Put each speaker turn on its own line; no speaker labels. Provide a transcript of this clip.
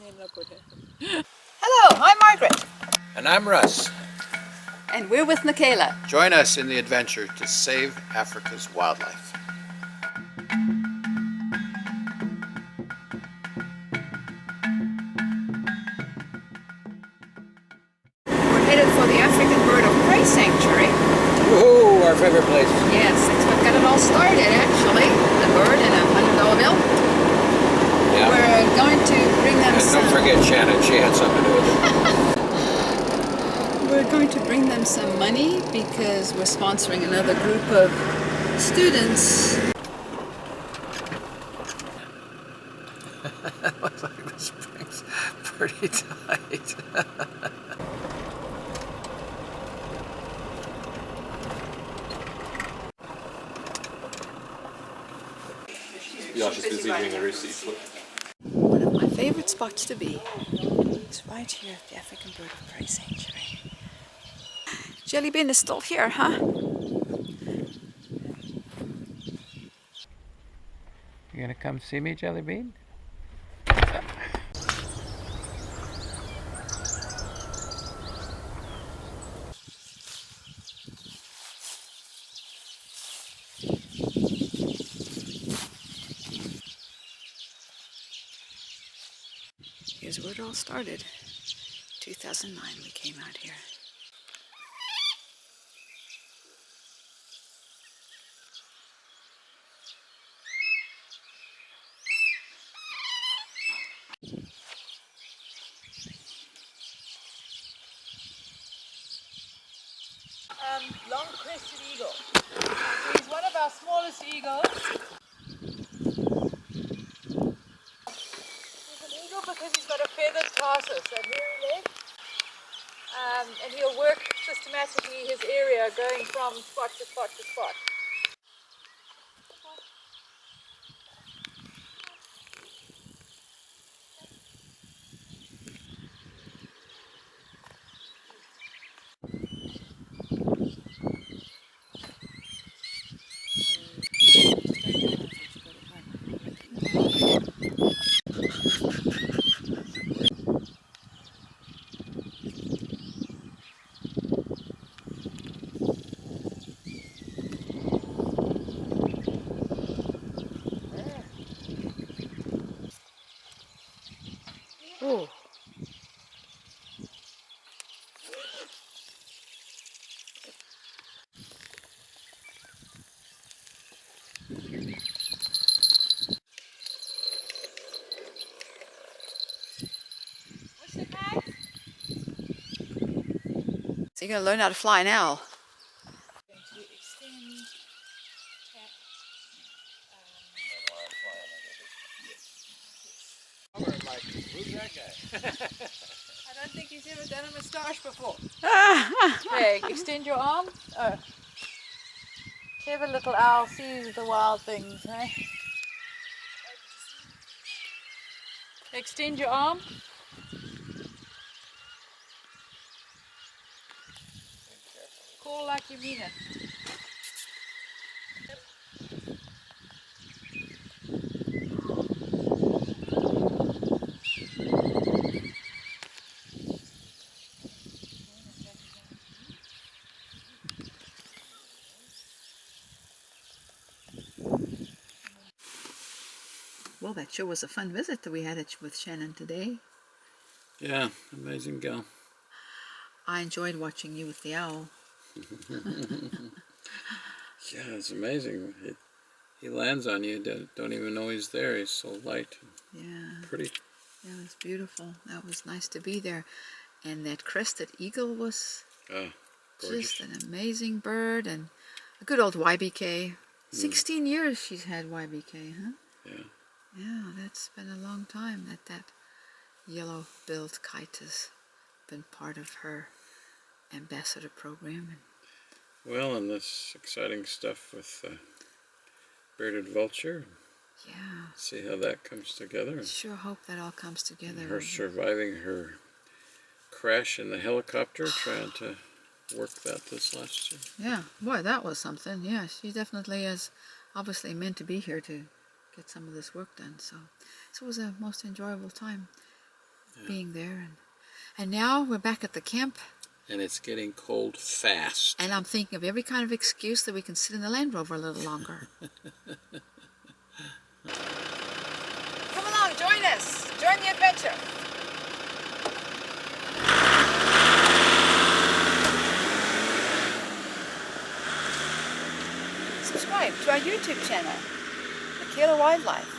And look what happened. Hello, I'm Margaret.
And I'm Russ.
And we're with Michaela.
Join us in the adventure to save Africa's wildlife.
We're headed for the African Bird of Prey Sanctuary.
Whoa, our favorite place.
Yes, that's what got it all started, actually. The bird and a $100 bill.
Yeah.
We're going to bring them
And
some...
don't forget Shannon, she had something to do with it.
We're going to bring them some money because we're sponsoring another group of students.
Looks like the spring's pretty tight.
Ja, she's busy doing a receipt.
One of my favorite spots to be is right here at the African Bird of Prey Sanctuary. Jelly Bean is still here, huh?
You gonna come see me, Jelly Bean?
Here's where it all started. 2009 we came out here. Long-crested eagle. He's one of our smallest eagles. He's an eagle because he's got a feathered tarsus, that hairy leg. And he'll work systematically his area, going from spot to spot to spot. Oh. What's the tag? So you're going to learn how to fly now. Going to extend
Who's that guy?
I don't think he's ever done a moustache before. Hey, extend your arm. Oh. Clever little owl sees the wild things, hey? Extend your arm. Call like you mean it. Well, that sure was a fun visit that we had with Shannon today.
Yeah, amazing gal.
I enjoyed watching you with the owl.
Yeah, it's amazing. He lands on you, don't even know he's there. He's so light and
Yeah.
pretty.
Yeah, it was beautiful. That was nice to be there. And that crested eagle was just an amazing bird. And a good old YBK. 16 years she's had YBK, huh?
Yeah.
Yeah, that's been a long time that yellow-billed kite has been part of her ambassador program.
Well, and this exciting stuff with bearded vulture.
Yeah.
See how that comes together.
Sure hope that all comes together.
Her surviving her crash in the helicopter, trying to work that this last year.
Yeah, boy, that was something. Yeah, she definitely is obviously meant to be here to get some of this work done. So it was a most enjoyable time. being there. And now we're back at the camp.
And it's getting cold fast.
And I'm thinking of every kind of excuse that we can sit in the Land Rover a little longer. Come along, join us. Join the adventure. Subscribe to our YouTube channel, Michaela Wildlife.